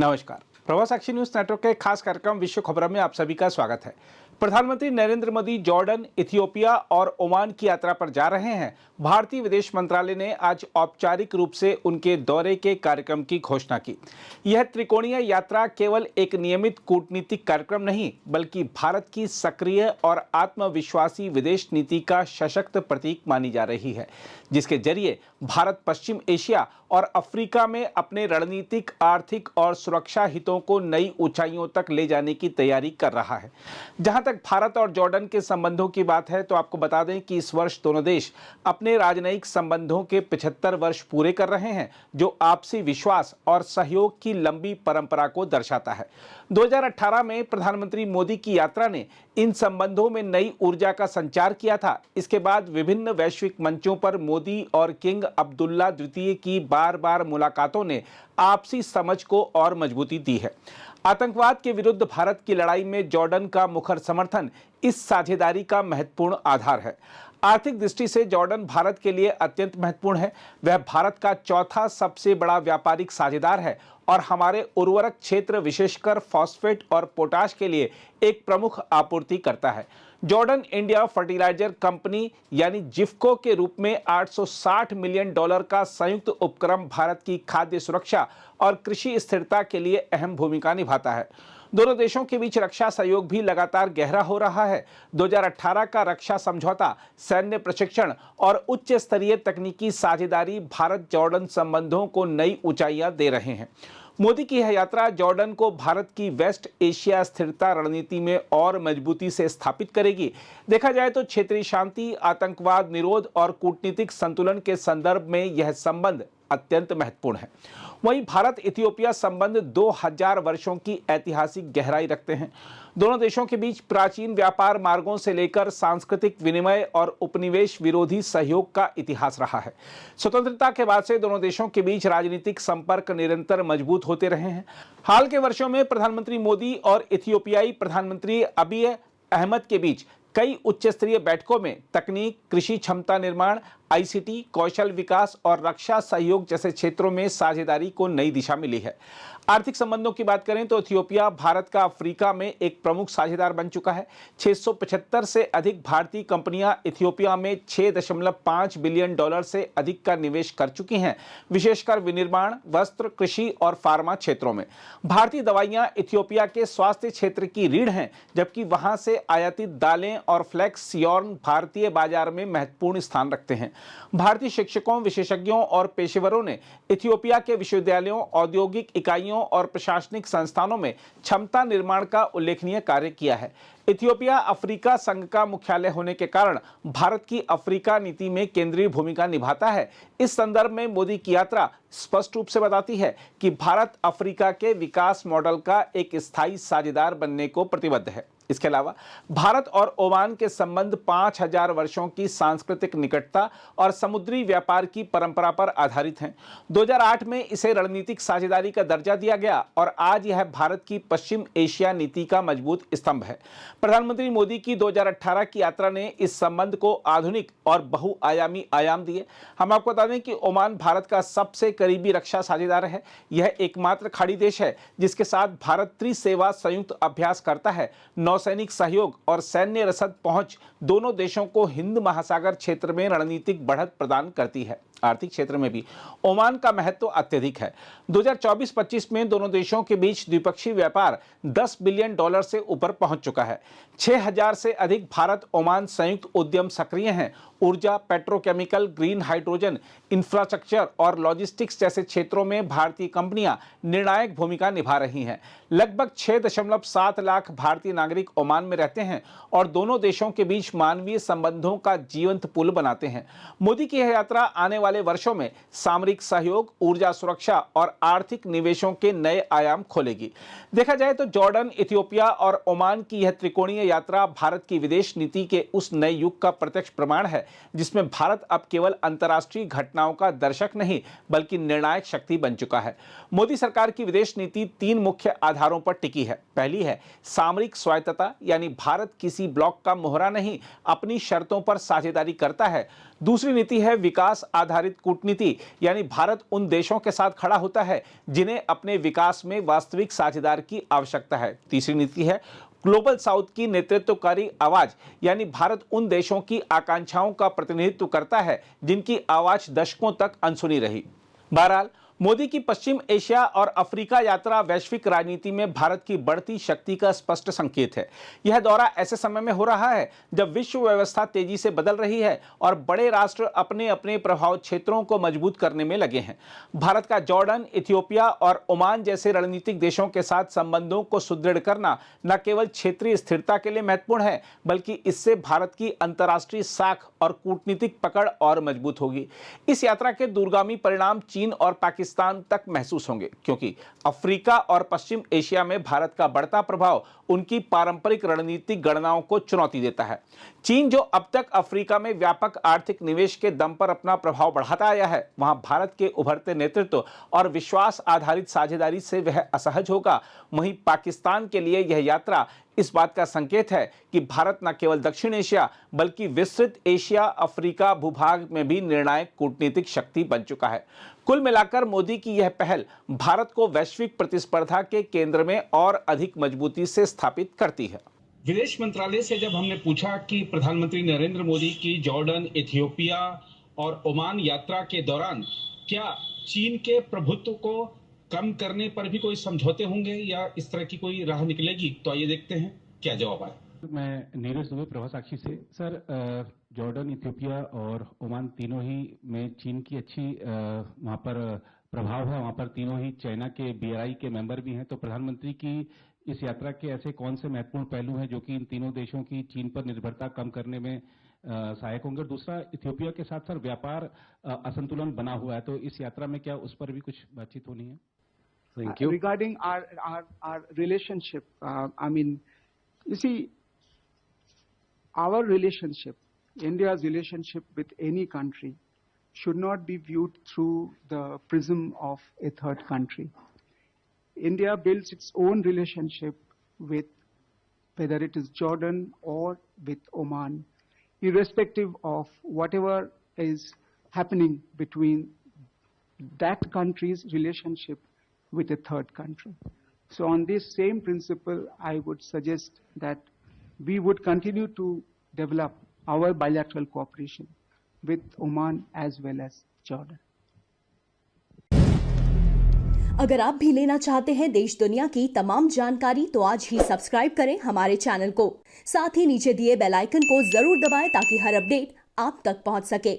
नमस्कार। प्रवास साक्षी news network के खास कार्यक्रम विश्व खबरों में आप सभी का स्वागत है। प्रधानमंत्री नरेंद्र मोदी जॉर्डन, इथियोपिया और ओमान की यात्रा पर जा रहे हैं। भारतीय विदेश मंत्रालय ने आज औपचारिक रूप से उनके दौरे के कार्यक्रम की घोषणा की। यह त्रिकोणीय यात्रा केवल एक नियमित कूटनीतिक कार्यक्रम नहीं, बल्कि भारत की सक्रिय और आत्मविश्वासी विदेश नीति का सशक्त प्रतीक मानी जा रही है, जिसके जरिए भारत पश्चिम एशिया और अफ्रीका में अपने रणनीतिक, आर्थिक और सुरक्षा हितों को नई ऊंचाइयों तक ले जाने की तैयारी कर रहा है। जहां तक भारत और जॉर्डन के संबंधों की बात है, तो आपको बता दें कि इस वर्ष दोनों देश अपने राजनयिक संबंधों के 75 वर्ष पूरे कर रहे हैं, जो आपसी विश्वास और सहयोग की लंबी परंपरा को दर्शाता है। 2018 में प्रधानमंत्री मोदी की यात्रा ने इन संबंधों में नई ऊर्जा का संचार किया था। इसके बाद विभिन्न वैश्विक मंचों पर मोदी और किंग अब्दुल्ला द्वितीय की बार बार मुलाकातों ने आपसी समझ को और मजबूती दी है। आतंकवाद के विरुद्ध भारत की लड़ाई में जॉर्डन का मुखर समर्थन इस साझेदारी का महत्वपूर्ण आधार है। आर्थिक दृष्टि से जॉर्डन भारत के लिए अत्यंत महत्वपूर्ण है। वह भारत का चौथा सबसे बड़ा व्यापारिक साझेदार है और हमारे उर्वरक क्षेत्र, विशेषकर फॉस्फेट और पोटाश के लिए एक प्रमुख आपूर्ति करता है। जॉर्डन इंडिया फर्टिलाइजर कंपनी यानी जिफ्को के रूप में $860 मिलियन का संयुक्त उपक्रम भारत की खाद्य सुरक्षा और कृषि स्थिरता के लिए अहम भूमिका निभाता है। दोनों देशों के बीच रक्षा सहयोग भी लगातार गहरा हो रहा है। 2018 का रक्षा समझौता, सैन्य प्रशिक्षण और उच्च स्तरीय तकनीकी साझेदारी भारत जॉर्डन संबंधों को नई ऊंचाइयां दे रहे हैं। मोदी की यह यात्रा जॉर्डन को भारत की वेस्ट एशिया स्थिरता रणनीति में और मजबूती से स्थापित करेगी। देखा जाए तो क्षेत्रीय शांति, आतंकवाद निरोध और कूटनीतिक संतुलन के संदर्भ में यह संबंध अत्यंत महत्वपूर्ण है। वहीं भारत इथियोपिया संबंध 2000 वर्षों की ऐतिहासिक गहराई रखते हैं। दोनों देशों के बीच प्राचीन व्यापार मार्गों से लेकर सांस्कृतिक विनिमय और उपनिवेश विरोधी सहयोग का इतिहास रहा है। स्वतंत्रता के बाद से दोनों देशों के बीच राजनीतिक संपर्क निरंतर मजबूत होते रहे हैं। हाल के वर्षों में प्रधानमंत्री मोदी और इथियोपियाई प्रधानमंत्री अबिय अहमद के बीच कई उच्च स्तरीय बैठकों में तकनीक, कृषि क्षमता निर्माण, आईसीटी, कौशल विकास और रक्षा सहयोग जैसे क्षेत्रों में साझेदारी को नई दिशा मिली है। आर्थिक संबंधों की बात करें तो इथियोपिया भारत का अफ्रीका में एक प्रमुख साझेदार बन चुका है। 675 से अधिक भारतीय कंपनियां इथियोपिया में $6.5 बिलियन से अधिक का निवेश कर चुकी हैं, विशेषकर विनिर्माण, वस्त्र, कृषि और फार्मा क्षेत्रों में। भारतीय दवाइयां इथियोपिया के स्वास्थ्य क्षेत्र की रीढ़ हैं, जबकि वहां से आयातित दालें और फ्लेक्स यॉर्न भारतीय बाजार में महत्वपूर्ण स्थान रखते हैं। भारतीय शिक्षकों, विशेषज्ञों और पेशेवरों ने इथियोपिया के विश्वविद्यालयों, औद्योगिक इकाइयों और प्रशासनिक संस्थानों में क्षमता निर्माण का उल्लेखनीय कार्य किया है। इथियोपिया अफ्रीका संघ का मुख्यालय होने के कारण भारत की अफ्रीका नीति में केंद्रीय भूमिका निभाता है। इस संदर्भ में मोदी की यात्रा स्पष्ट रूप से बताती है कि भारत अफ्रीका के विकास मॉडल का एक स्थायी साझेदार बनने को प्रतिबद्ध है। इसके अलावा भारत और ओमान के संबंध 5000 वर्षों की सांस्कृतिक निकटता और समुद्री व्यापार की परंपरा पर आधारित हैं। 2008 में इसे रणनीतिक साझेदारी का दर्जा दिया गया और आज यह भारत की पश्चिम एशिया नीति का मजबूत स्तंभ है। प्रधानमंत्री मोदी की 2018 की यात्रा ने इस संबंध को आधुनिक और बहुआयामी आयाम दिए। हम आपको बता दें कि ओमान भारत का सबसे करीबी रक्षा साझेदार है। यह एकमात्र खाड़ी देश है जिसके साथ भारत त्रिसेवा संयुक्त अभ्यास करता है। नौसैनिक सहयोग और सैन्य रसद पहुंच दोनों देशों को हिंद महासागर क्षेत्र में रणनीतिक बढ़त प्रदान करती है। आर्थिक क्षेत्र में भी ओमान का महत्व अत्यधिक है। 2024-25 में दोनों देशों के बीच द्विपक्षीय व्यापार $10 बिलियन से ऊपर पहुंच चुका है। 6000 से अधिक भारत ओमान संयुक्त उद्यम सक्रिय हैं। ऊर्जा, पेट्रोकेमिकल, ग्रीन हाइड्रोजन, इंफ्रास्ट्रक्चर और लॉजिस्टिक्स जैसे क्षेत्रों में भारतीय कंपनियां निर्णायक भूमिका निभा रही हैं। लगभग 6.7 लाख भारतीय नागरिक ओमान में रहते हैं और दोनों देशों के बीच मानवीय संबंधों का जीवंत पुल बनाते हैं। मोदी की यह यात्रा आने वाले वर्षों में सामरिक सहयोग, ऊर्जा सुरक्षा और आर्थिक निवेशों के नए आयाम खोलेगी। देखा जाए तो जॉर्डन, इथियोपिया और ओमान की यह त्रिकोणीय यात्रा भारत की विदेश नीति के उस नए युग का प्रत्यक्ष प्रमाण है, जिसमें भारत अब केवल अंतर्राष्ट्रीय घटनाओं का दर्शक नहीं, बल्कि निर्णायक शक्ति बन चुका है। मोदी सरकार की विदेश नीति 3 मुख्य आधारों पर टिकी है: पहली है सामरिक स्वायत्तता, यानी भारत किसी ब्लॉक का मोहरा नहीं, अपनी शर्तों पर साझेदारी करता है। दूसरी नीति है विकास आधारित कूटनीति, यानी भारत उन देशों के साथ खड़ा होता है जिन्हें अपने विकास में वास्तविक साझेदार की आवश्यकता है। तीसरी नीति है ग्लोबल साउथ की नेतृत्वकारी आवाज, यानी भारत उन देशों की आकांक्षाओं का प्रतिनिधित्व करता है जिनकी आवाज दशकों तक अनसुनी रही। बहरहाल मोदी की पश्चिम एशिया और अफ्रीका यात्रा वैश्विक राजनीति में भारत की बढ़ती शक्ति का स्पष्ट संकेत है। यह दौरा ऐसे समय में हो रहा है जब विश्व व्यवस्था तेजी से बदल रही है और बड़े राष्ट्र अपने अपने प्रभाव क्षेत्रों को मजबूत करने में लगे हैं। भारत का जॉर्डन, इथियोपिया और ओमान जैसे रणनीतिक देशों के साथ संबंधों को सुदृढ़ करना न केवल क्षेत्रीय स्थिरता के लिए महत्वपूर्ण है, बल्कि इससे भारत की अंतर्राष्ट्रीय साख और कूटनीतिक पकड़ और मजबूत होगी। इस यात्रा के दूरगामी परिणाम चीन और पाकिस्तान तक महसूस होंगे, क्योंकि अफ्रीका और पश्चिम एशिया में भारत का बढ़ता प्रभाव उनकी पारंपरिक रणनीतिक गणनाओं को चुनौती देता है। चीन, जो अब तक अफ्रीका में व्यापक आर्थिक निवेश के दम पर अपना प्रभाव बढ़ाता आया है, वहां भारत के उभरते नेतृत्व और विश्वास आधारित साझेदारी से वह असहज होगा। वहीं पाकिस्तान के लिए यह यात्रा इस बात का संकेत है कि भारत न केवल दक्षिण एशिया बल्कि विस्तृत एशिया अफ्रीका भूभाग में भी निर्णायक कूटनीतिक शक्ति बन चुका है। कुल मिलाकर मोदी की यह पहल भारत को वैश्विक प्रतिस्पर्धा के केंद्र में और अधिक मजबूती से स्थापित करती है। विदेश मंत्रालय से जब हमने पूछा कि प्रधानमंत्री नरेंद्र मोदी की जॉर्डन, इथियोपिया और ओमान यात्रा के दौरान क्या चीन के प्रभुत्व को कम करने पर भी कोई समझौते होंगे या इस तरह की कोई राह निकलेगी, तो आइए देखते हैं क्या जवाब आया। मैं नीरज दुबे, प्रभा साक्षी से। सर, जॉर्डन, इथियोपिया और ओमान तीनों ही में चीन की अच्छी वहाँ पर प्रभाव है। वहाँ पर तीनों ही चाइना के BRI के मेंबर भी हैं। तो प्रधानमंत्री की इस यात्रा के ऐसे कौन से महत्वपूर्ण पहलू हैं जो कि इन तीनों देशों की चीन पर निर्भरता कम करने में सहायक होंगे? दूसरा, इथियोपिया के साथ सर व्यापार असंतुलन बना हुआ है, तो इस यात्रा में क्या उस पर भी कुछ बातचीत होनी है? Thank you. Regarding our relationship, I mean, you see, our relationship, India's relationship with any country should not be viewed through the prism of a third country. India builds its own relationship with whether it is Jordan or with Oman, irrespective of whatever is happening between that country's relationship with a third country. So on this same principle, I would suggest that we would continue to develop our bilateral cooperation with Oman as well as Jordan. अगर आप भी लेना चाहते हैं देश दुनिया की तमाम जानकारी तो आज ही सब्सक्राइब करें हमारे चैनल को। साथ ही नीचे दिए बेल आइकन को जरूर दबाएं ताकि हर अपडेट आप तक पहुंच सके।